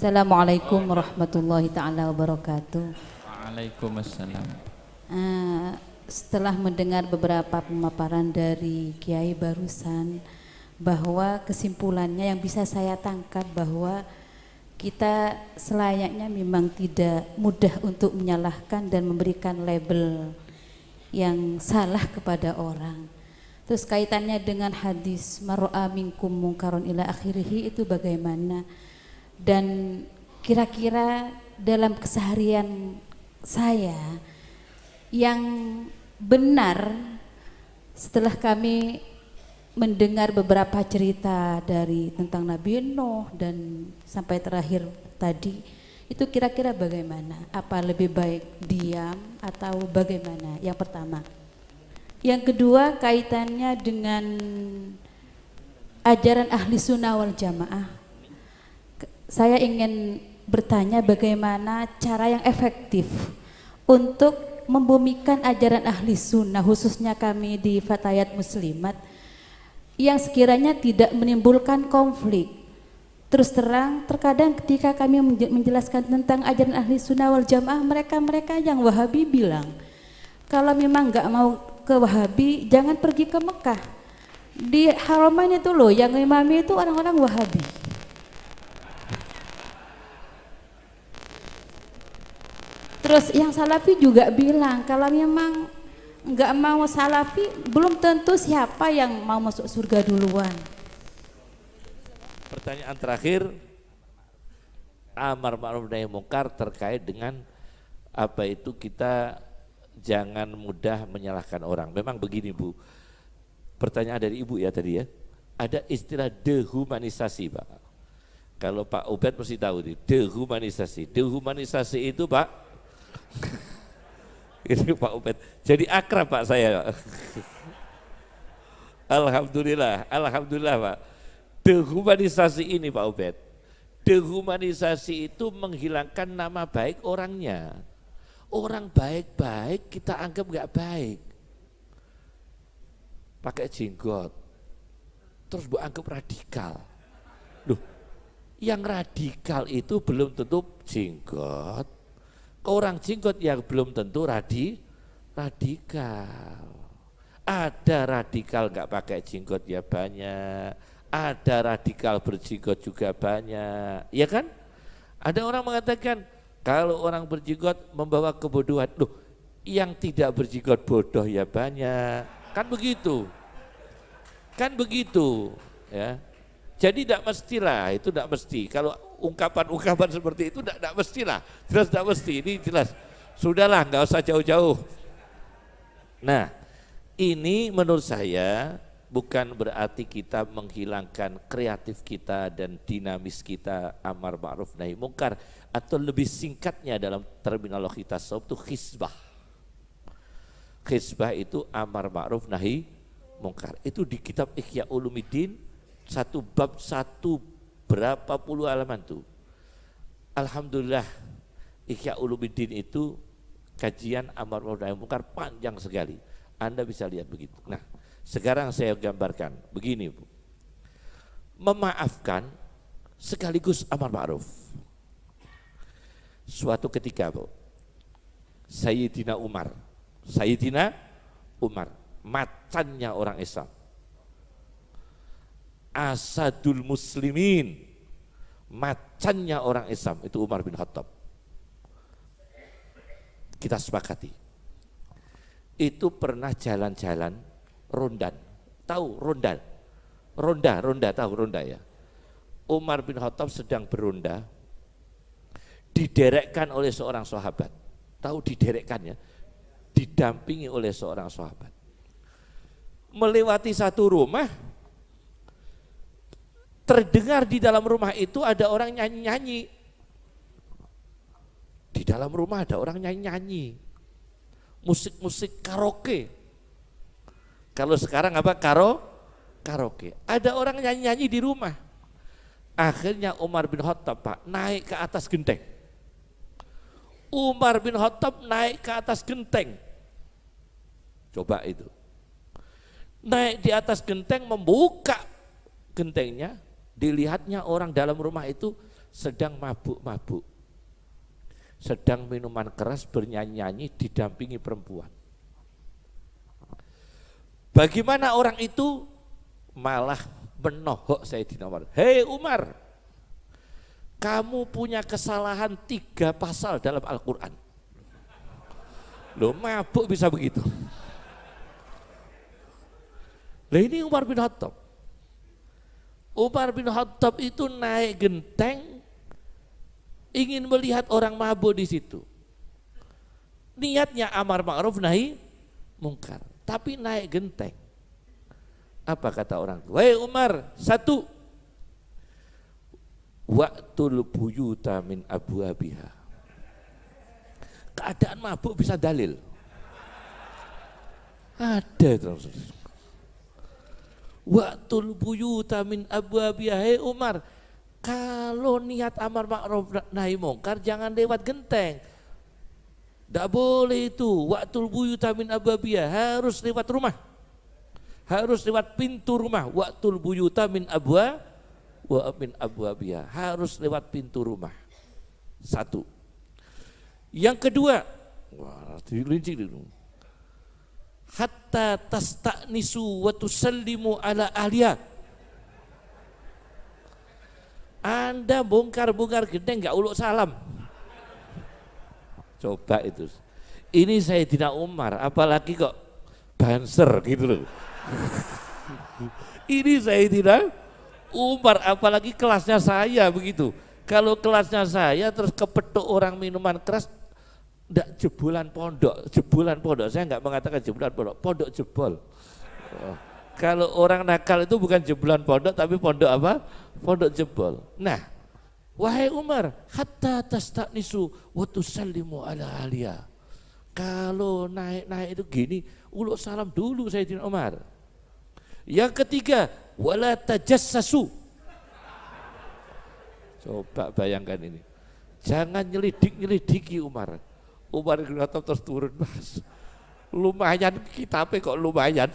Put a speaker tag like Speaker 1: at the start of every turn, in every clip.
Speaker 1: Assalamualaikum warahmatullahi taala wabarakatuh.
Speaker 2: Waalaikumsalam.
Speaker 1: Setelah mendengar beberapa pemaparan dari Kiai barusan, bahwa kesimpulannya yang bisa saya tangkap bahwa kita selayaknya memang tidak mudah untuk menyalahkan dan memberikan label yang salah kepada orang. Terus kaitannya dengan hadis mar'a minkum mungkaron ila akhirih itu bagaimana? Dan kira-kira dalam keseharian saya yang benar setelah kami mendengar beberapa cerita dari tentang Nabi Nuh dan sampai terakhir tadi, itu kira-kira bagaimana? Apa lebih baik diam atau bagaimana? Yang pertama. Yang kedua kaitannya dengan ajaran ahli sunnah wal jamaah. Saya ingin bertanya bagaimana cara yang efektif untuk membumikan ajaran ahli sunnah, khususnya kami di Fatayat Muslimat, yang sekiranya tidak menimbulkan konflik. Terus terang, terkadang ketika kami menjelaskan tentang ajaran ahli sunnah wal jamaah, mereka yang Wahabi bilang, kalau memang nggak mau ke Wahabi, jangan pergi ke Mekah. Di Haramain itu loh, yang imami itu orang-orang Wahabi. Terus yang Salafi juga bilang kalau memang nggak mau Salafi, belum tentu siapa yang mau masuk surga duluan.
Speaker 3: Pertanyaan terakhir, amar ma'ruf nahi munkar terkait dengan apa itu kita jangan mudah menyalahkan orang. Memang begini Bu, pertanyaan dari Ibu ya tadi ya, ada istilah dehumanisasi Pak. Kalau Pak Ubed mesti tahu nih, dehumanisasi. Dehumanisasi itu Pak, ini Pak Ubed, jadi akrab Pak saya. Alhamdulillah, Alhamdulillah Pak. Dehumanisasi ini Pak Ubed, dehumanisasi itu menghilangkan nama baik orangnya. Orang baik-baik kita anggap nggak baik, pakai jenggot, terus bu anggap radikal. Loh, yang radikal itu belum tentu jenggot. Orang jenggot yang belum tentu radikal. Ada radikal nggak pakai jenggot ya banyak, ada radikal berjenggot juga banyak, ya kan? Ada orang mengatakan kalau orang berjenggot membawa kebodohan. Loh, yang tidak berjenggot bodoh ya banyak, kan begitu? Kan begitu, ya. Jadi tidak mestilah, itu tidak mesti. Kalau ungkapan-ungkapan seperti itu tidak mestilah, jelas tidak mesti. Ini jelas, sudahlah, nggak usah jauh-jauh. Nah, ini menurut saya bukan berarti kita menghilangkan kreatif kita dan dinamis kita amar ma'ruf nahi munkar, atau lebih singkatnya dalam terminologi tasawuf itu khizbah. Khizbah itu amar ma'ruf nahi munkar. Itu di kitab Ihya Ulumuddin, satu bab satu berapa puluh halaman tuh. Alhamdulillah Ihya Ulumuddin itu kajian amar ma'ruf nahi munkar panjang sekali. Anda bisa lihat begitu. Nah, sekarang saya gambarkan begini Bu. Memaafkan sekaligus amar ma'ruf. Suatu ketika Bu, Sayyidina Umar, macannya orang Islam, asadul muslimin, macannya orang Islam itu Umar bin Khattab. Kita sepakati, itu pernah jalan-jalan rondan, tahu rondan? Ronda tahu ronda ya? Umar bin Khattab sedang beronda, diderekkan oleh seorang sahabat, tahu diderekkan ya? Didampingi oleh seorang sahabat. Melewati satu rumah, terdengar di dalam rumah itu ada orang nyanyi-nyanyi. Di dalam rumah ada orang nyanyi-nyanyi. Musik-musik karaoke. Kalau sekarang apa? Karaoke. Ada orang nyanyi-nyanyi di rumah. Akhirnya Umar bin Khattab Pak naik ke atas genteng. Umar bin Khattab naik ke atas genteng. Coba itu. Naik di atas genteng, membuka gentengnya, dilihatnya orang dalam rumah itu sedang mabuk-mabuk, sedang minuman keras, bernyanyi-nyanyi didampingi perempuan. Bagaimana orang itu malah menohok Sayyidina Umar. Hei Umar, kamu punya kesalahan 3 pasal dalam Al-Quran. Loh, mabuk bisa begitu? Lah ini Umar bin Khattab. Umar bin Khattab itu naik genteng ingin melihat orang mabuk di situ. Niatnya amar ma'ruf nahi mungkar, tapi naik genteng. Apa kata orang tua? Wahai Umar, 1, waqtul buyuta min abwabiha. Keadaan mabuk bisa dalil. Ada terus. Waqtul buyuta min abwabiha. Hei Umar, kalau niat amar ma'ruf nahi mungkar jangan lewat genteng. Tidak boleh itu. Waqtul buyuta min abwabiha, harus lewat rumah. Harus lewat pintu rumah. Waqtul buyuta min abwabiha, harus lewat pintu rumah. 1. Yang kedua, wah, dirinci dulu. Hatta tasta'nisu wa tusallimu ala ahliya. Anda bongkar-bongkar genteng enggak uluk salam. Coba itu. Ini Sayyidina Umar, apalagi kok banser gitu loh. Ini Sayyidina Umar, apalagi kelasnya saya begitu. Kalau kelasnya saya terus kepethuk orang minuman keras, enggak jebolan pondok, saya enggak mengatakan jebolan pondok, pondok jebol. Kalau orang nakal itu bukan jebolan pondok tapi pondok apa? Pondok jebol. Nah, wahai Umar, hatta tasta'nisu wa tusallimu ala ahliya. Kalau naik-naik itu gini, uluk salam dulu Sayyidina Umar. Yang ketiga, wala tajassasu. Coba bayangkan ini. Jangan nyelidik-nyelidiki Umar. Umar bin Khattab terus turun, Mas. Lumayan kitabnya kok lumayan.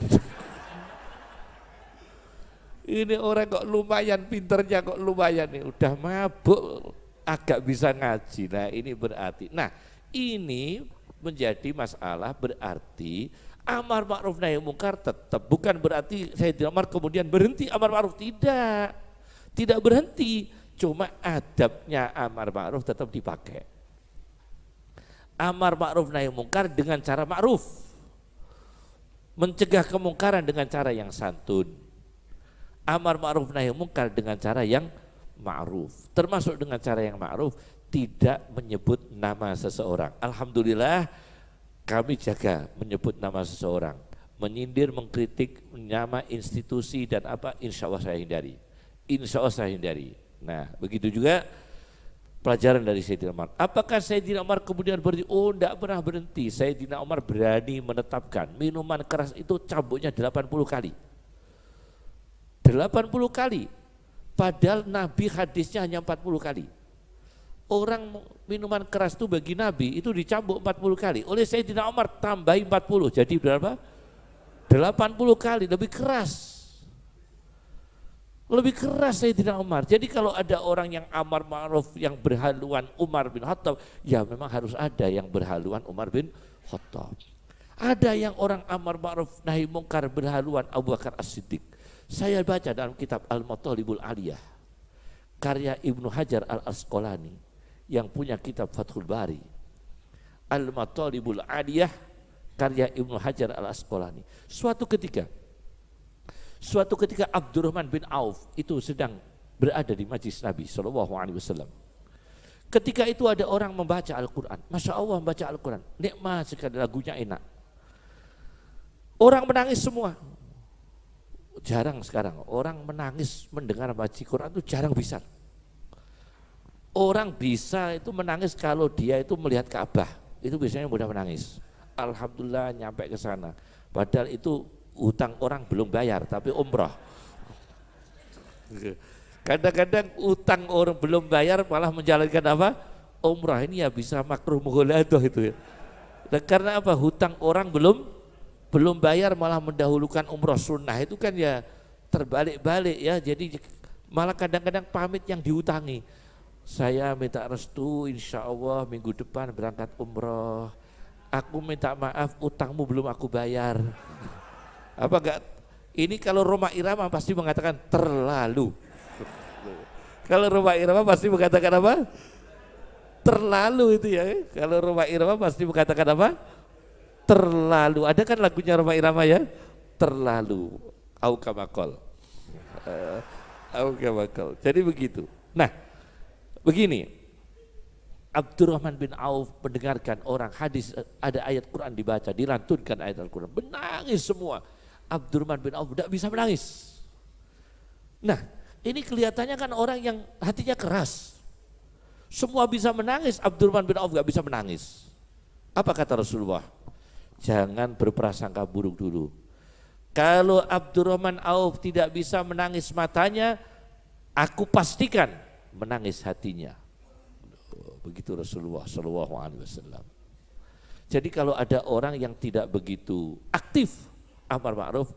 Speaker 3: Ini orang kok lumayan, pinternya kok lumayan nih. Udah mabuk agak bisa ngaji. Nah, ini berarti. Nah, ini menjadi masalah berarti amar ma'ruf nahi mungkar tetap, bukan berarti Sayyidina Umar kemudian berhenti amar ma'ruf, tidak berhenti, cuma adabnya amar ma'ruf tetap dipakai. Amar ma'ruf nahi mungkar dengan cara ma'ruf, mencegah kemungkaran dengan cara yang santun. Amar ma'ruf nahi mungkar dengan cara yang ma'ruf, termasuk dengan cara yang ma'ruf tidak menyebut nama seseorang. Alhamdulillah kami jaga menyebut nama seseorang, menyindir, mengkritik, nama institusi dan apa, insya Allah saya hindari. Insya Allah saya hindari. Nah, begitu juga pelajaran dari Sayyidina Umar. Apakah Sayyidina Umar kemudian berhenti? Oh, tidak pernah berhenti. Sayyidina Umar berani menetapkan minuman keras itu cambuknya 80 kali. 80 kali. Padahal Nabi hadisnya hanya 40 kali. Orang minuman keras itu bagi Nabi itu dicambuk 40 kali. Oleh Sayyidina Umar tambahi 40. Jadi berapa? 80 kali, lebih keras. Lebih keras Sayyidina Umar. Jadi kalau ada orang yang amar ma'ruf yang berhaluan Umar bin Khattab, ya memang harus ada yang berhaluan Umar bin Khattab. Ada yang orang amar ma'ruf nahi mungkar berhaluan Abu Bakar As-Siddiq. Saya baca dalam kitab Al-Matalibul Aliyah karya Ibnu Hajar Al-Asqalani yang punya kitab Fathul Bari. Al-Matalibul Aliyah karya Ibnu Hajar Al-Asqalani. Suatu ketika Abdurrahman bin Auf itu sedang berada di majlis Nabi SAW. Ketika itu ada orang membaca Al-Quran. Masya Allah membaca Al-Quran, nikmat sekali, lagunya enak. Orang menangis semua. Jarang sekarang orang menangis mendengar baca Quran, itu jarang bisa. Orang bisa itu menangis kalau dia itu melihat Ka'bah, itu biasanya mudah menangis. Alhamdulillah nyampe ke sana. Padahal itu utang orang belum bayar tapi umrah. Kadang-kadang utang orang belum bayar malah menjalankan apa? Umrah. Ini ya bisa makruh mughaladah itu ya. Dan karena apa? Hutang orang belum bayar malah mendahulukan umrah sunnah, itu kan ya terbalik-balik ya. Jadi malah kadang-kadang pamit yang diutangi. saya minta restu, insya Allah minggu depan berangkat umroh. Aku minta maaf, utangmu belum aku bayar. Apa enggak? Ini kalau Roma Irama pasti mengatakan terlalu. Kalau Roma Irama pasti mengatakan apa? Terlalu itu ya. Kalau Roma Irama pasti mengatakan apa? Terlalu. Ada kan lagunya Roma Irama ya? Terlalu. Au kamakol. Au kamakol. Jadi begitu. Nah, begini. Abdurrahman bin Auf mendengarkan orang hadis, ada ayat Quran dibaca, dilantunkan ayat Al-Quran, menangis semua. Abdurrahman bin Auf tidak bisa menangis. Nah, ini kelihatannya kan orang yang hatinya keras. Semua bisa menangis, Abdurrahman bin Auf gak bisa menangis. Apa kata Rasulullah? Jangan berprasangka buruk dulu. Kalau Abdurrahman Auf tidak bisa menangis matanya, aku pastikan menangis hatinya. Begitu Rasulullah SAW. Jadi kalau ada orang yang tidak begitu aktif amar ma'ruf,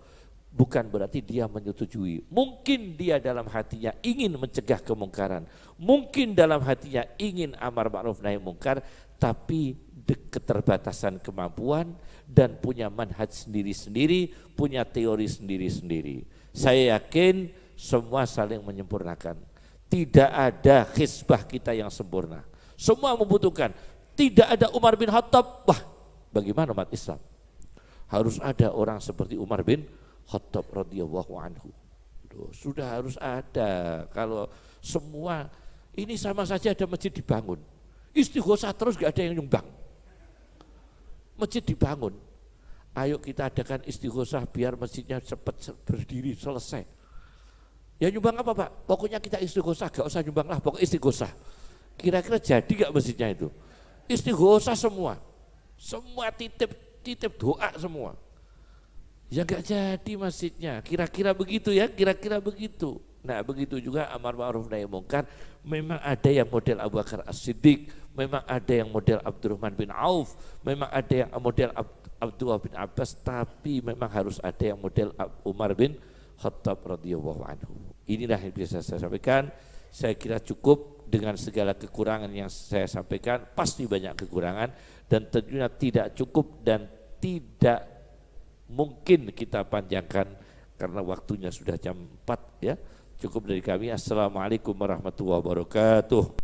Speaker 3: bukan berarti dia menyetujui. Mungkin dia dalam hatinya ingin mencegah kemungkaran, mungkin dalam hatinya ingin amar ma'ruf nahi mungkar, tapi keterbatasan kemampuan dan punya manhaj sendiri-sendiri, punya teori sendiri-sendiri. Saya yakin semua saling menyempurnakan. Tidak ada khizbah kita yang sempurna. Semua membutuhkan. Tidak ada Umar bin Khattab. Wah, bagaimana umat Islam? Harus ada orang seperti Umar bin Khattab radhiyallahu anhu. Sudah harus ada. Kalau semua ini sama saja ada masjid dibangun. Istighosah terus gak ada yang nyumbang. Masjid dibangun. Ayo kita adakan istighosah biar masjidnya cepat berdiri selesai. Ya nyumbang apa Pak? Pokoknya kita istighosah, gak usah nyumbang lah, pokoknya istighosah. Kira-kira jadi gak masjidnya itu? Istighosah semua. Semua titip doa semua. Ya gak jadi masjidnya. Kira-kira begitu ya, kira-kira begitu. Nah begitu juga amar ma'ruf nahi mungkar. Memang ada yang model Abu Bakar As-Siddiq, memang ada yang model Abdurrahman bin Auf, memang ada yang model Abdullah bin Abbas, tapi memang harus ada yang model Umar bin Khattab radhiyallahu anhu. Inilah yang bisa saya sampaikan. Saya kira cukup dengan segala kekurangan yang saya sampaikan. Pasti banyak kekurangan dan tentunya tidak cukup dan tidak mungkin kita panjangkan karena waktunya sudah jam 4 ya. Cukup dari kami. Assalamualaikum warahmatullahi wabarakatuh.